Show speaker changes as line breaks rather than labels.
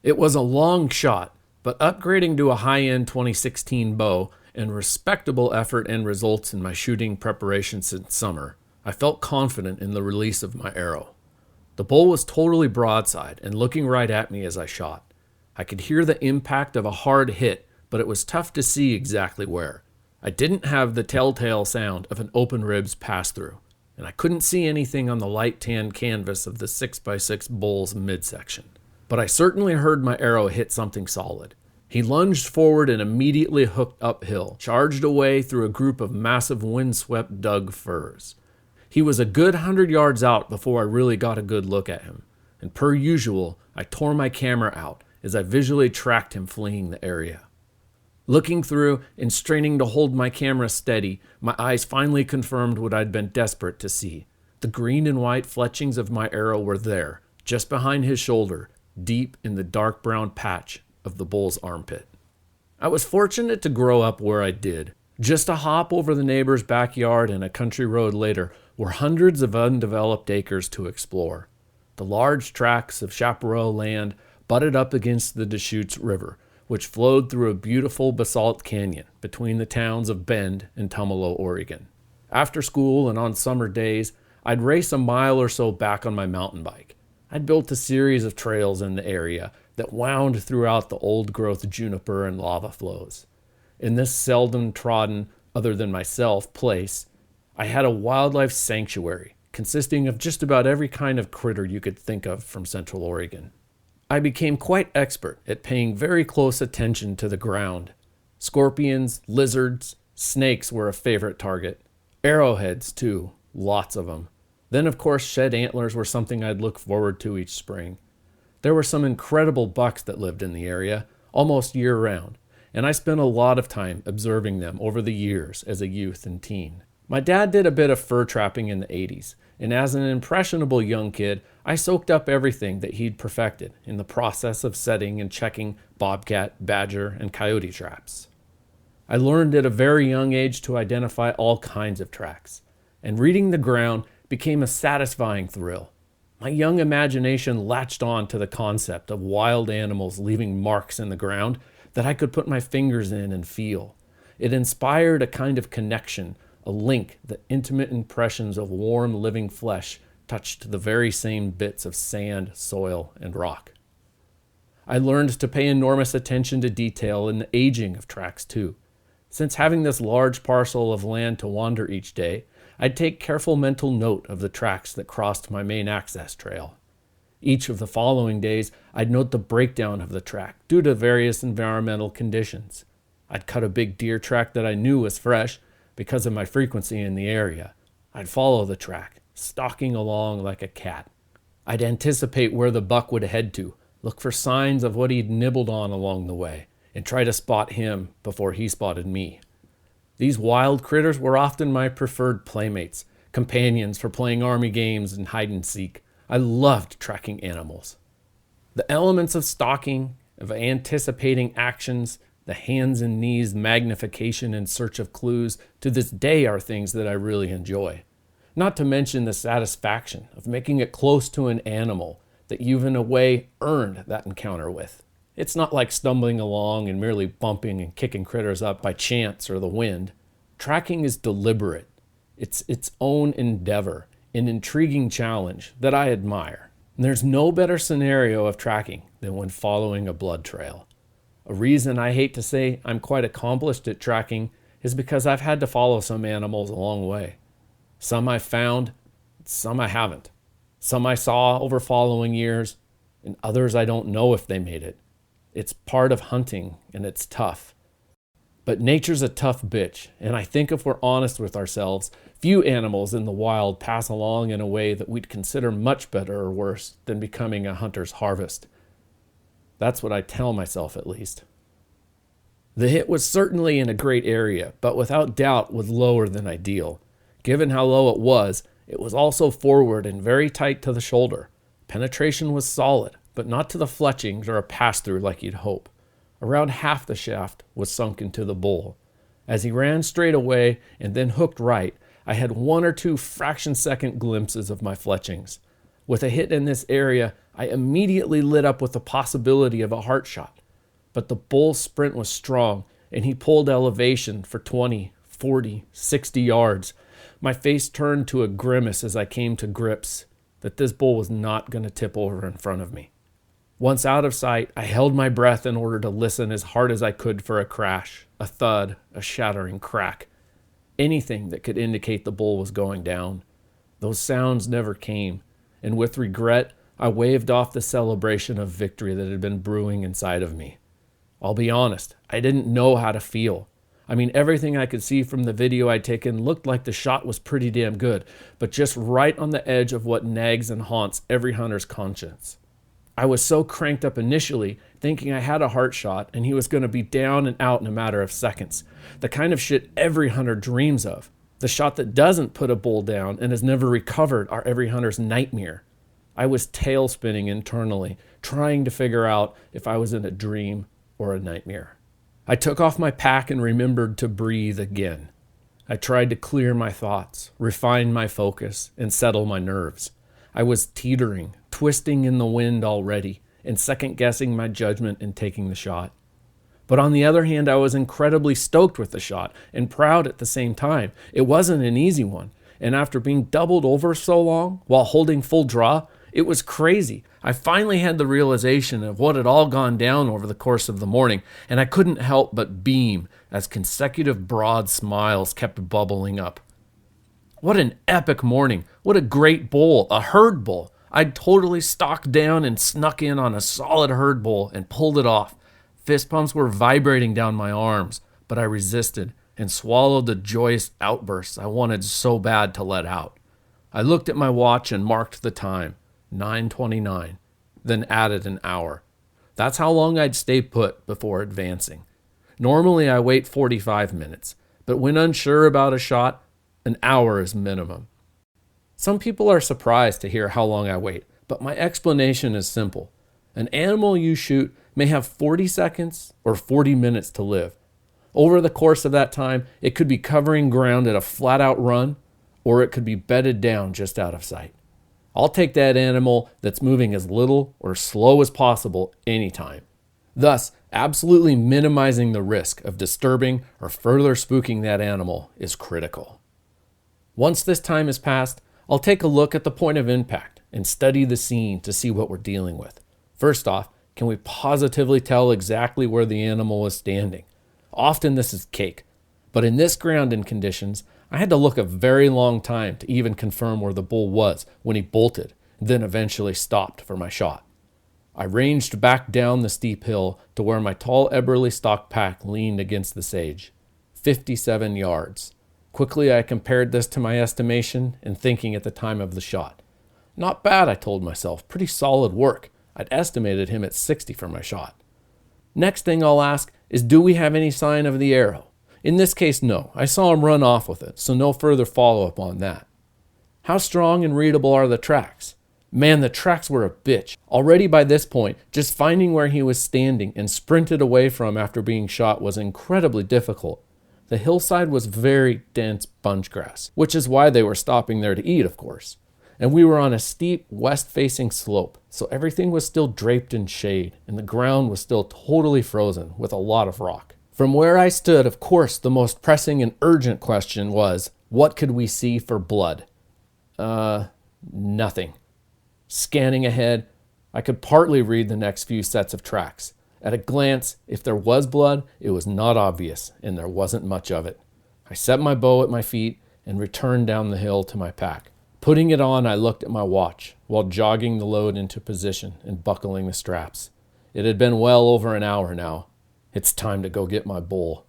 It was a long shot, but upgrading to a high-end 2016 bow and respectable effort and results in my shooting preparation since summer, I felt confident in the release of my arrow. The bull was totally broadside and looking right at me as I shot. I could hear the impact of a hard hit, but it was tough to see exactly where. I didn't have the telltale sound of an open ribs pass-through, and I couldn't see anything on the light tan canvas of the 6x6 bull's midsection. But I certainly heard my arrow hit something solid. He lunged forward and immediately hooked uphill, charged away through a group of massive windswept Doug firs. He was a good 100 yards out before I really got a good look at him, and per usual, I tore my camera out as I visually tracked him fleeing the area. Looking through and straining to hold my camera steady, my eyes finally confirmed what I'd been desperate to see. The green and white fletchings of my arrow were there, just behind his shoulder, deep in the dark brown patch of the bull's armpit. I was fortunate to grow up where I did. Just a hop over the neighbor's backyard and a country road later were hundreds of undeveloped acres to explore. The large tracts of chaparral land butted up against the Deschutes River, which flowed through a beautiful basalt canyon between the towns of Bend and Tumalo, Oregon. After school and on summer days, I'd race a mile or so back on my mountain bike. I'd built a series of trails in the area that wound throughout the old-growth juniper and lava flows. In this seldom trodden, other than myself, place, I had a wildlife sanctuary consisting of just about every kind of critter you could think of from Central Oregon. I became quite expert at paying very close attention to the ground. Scorpions, lizards, snakes were a favorite target. Arrowheads, too, lots of them. Then, of course, shed antlers were something I'd look forward to each spring. There were some incredible bucks that lived in the area, almost year-round, and I spent a lot of time observing them over the years as a youth and teen. My dad did a bit of fur trapping in the 80s, and as an impressionable young kid, I soaked up everything that he'd perfected in the process of setting and checking bobcat, badger, and coyote traps. I learned at a very young age to identify all kinds of tracks, and reading the ground became a satisfying thrill. My young imagination latched on to the concept of wild animals leaving marks in the ground that I could put my fingers in and feel. It inspired a kind of connection, a link that intimate impressions of warm living flesh touched the very same bits of sand, soil, and rock. I learned to pay enormous attention to detail in the aging of tracks too. Since having this large parcel of land to wander each day, I'd take careful mental note of the tracks that crossed my main access trail. Each of the following days, I'd note the breakdown of the track due to various environmental conditions. I'd cut a big deer track that I knew was fresh because of my frequency in the area. I'd follow the track, stalking along like a cat. I'd anticipate where the buck would head to, look for signs of what he'd nibbled on along the way, and try to spot him before he spotted me. These wild critters were often my preferred playmates, companions for playing army games and hide-and-seek. I loved tracking animals. The elements of stalking, of anticipating actions, the hands and knees magnification in search of clues, to this day are things that I really enjoy. Not to mention the satisfaction of making it close to an animal that you've in a way earned that encounter with. It's not like stumbling along and merely bumping and kicking critters up by chance or the wind. Tracking is deliberate. It's its own endeavor, an intriguing challenge that I admire. And there's no better scenario of tracking than when following a blood trail. A reason I hate to say I'm quite accomplished at tracking is because I've had to follow some animals a long way. Some I found, some I haven't. Some I saw over following years, and others I don't know if they made it. It's part of hunting, and it's tough. But nature's a tough bitch, and I think if we're honest with ourselves, few animals in the wild pass along in a way that we'd consider much better or worse than becoming a hunter's harvest. That's what I tell myself, at least. The hit was certainly in a great area, but without doubt was lower than ideal. Given how low it was also forward and very tight to the shoulder. Penetration was solid, but not to the fletchings or a pass-through like you'd hope. Around half the shaft was sunk into the bull. As he ran straight away and then hooked right, I had one or two fraction-second glimpses of my fletchings. With a hit in this area, I immediately lit up with the possibility of a heart shot. But the bull's sprint was strong, and he pulled elevation for 20, 40, 60 yards. My face turned to a grimace as I came to grips that this bull was not going to tip over in front of me. Once out of sight, I held my breath in order to listen as hard as I could for a crash, a thud, a shattering crack. Anything that could indicate the bull was going down. Those sounds never came, and with regret, I waved off the celebration of victory that had been brewing inside of me. I'll be honest, I didn't know how to feel. I mean, everything I could see from the video I'd taken looked like the shot was pretty damn good, but just right on the edge of what nags and haunts every hunter's conscience. I was so cranked up initially, thinking I had a heart shot and he was going to be down and out in a matter of seconds. The kind of shit every hunter dreams of. The shot that doesn't put a bull down and is never recovered are every hunter's nightmare. I was tail spinning internally, trying to figure out if I was in a dream or a nightmare. I took off my pack and remembered to breathe again. I tried to clear my thoughts, refine my focus, and settle my nerves. I was teetering, twisting in the wind already, and second-guessing my judgment in taking the shot. But on the other hand, I was incredibly stoked with the shot and proud at the same time. It wasn't an easy one, and after being doubled over so long while holding full draw, it was crazy. I finally had the realization of what had all gone down over the course of the morning, and I couldn't help but beam as consecutive broad smiles kept bubbling up. What an epic morning. What a great bull, a herd bull. I'd totally stalked down and snuck in on a solid herd bull and pulled it off. Fist pumps were vibrating down my arms, but I resisted and swallowed the joyous outbursts I wanted so bad to let out. I looked at my watch and marked the time, 9:29, then added an hour. That's how long I'd stay put before advancing. Normally I wait 45 minutes, but when unsure about a shot, an hour is minimum. Some people are surprised to hear how long I wait, but my explanation is simple. An animal you shoot may have 40 seconds or 40 minutes to live. Over the course of that time, it could be covering ground at a flat-out run, or it could be bedded down just out of sight. I'll take that animal that's moving as little or slow as possible anytime. Thus, absolutely minimizing the risk of disturbing or further spooking that animal is critical. Once this time has passed, I'll take a look at the point of impact and study the scene to see what we're dealing with. First off, can we positively tell exactly where the animal is standing? Often this is cake, but in this grounding conditions, I had to look a very long time to even confirm where the bull was when he bolted, then eventually stopped for my shot. I ranged back down the steep hill to where my tall Eberly stock pack leaned against the sage. 57 yards. Quickly I compared this to my estimation and thinking at the time of the shot. Not bad, I told myself. Pretty solid work. I'd estimated him at 60 for my shot. Next thing I'll ask is, do we have any sign of the arrow? In this case, no. I saw him run off with it, so no further follow-up on that. How strong and readable are the tracks? Man, the tracks were a bitch. Already by this point, just finding where he was standing and sprinted away from after being shot was incredibly difficult. The hillside was very dense bunch grass, which is why they were stopping there to eat, of course. And we were on a steep west-facing slope, so everything was still draped in shade, and the ground was still totally frozen with a lot of rock. From where I stood, of course, the most pressing and urgent question was, what could we see for blood? Nothing. Scanning ahead, I could partly read the next few sets of tracks. At a glance, if there was blood, it was not obvious, and there wasn't much of it. I set my bow at my feet and returned down the hill to my pack. Putting it on, I looked at my watch while jogging the load into position and buckling the straps. It had been well over an hour now. It's time to go get my bull.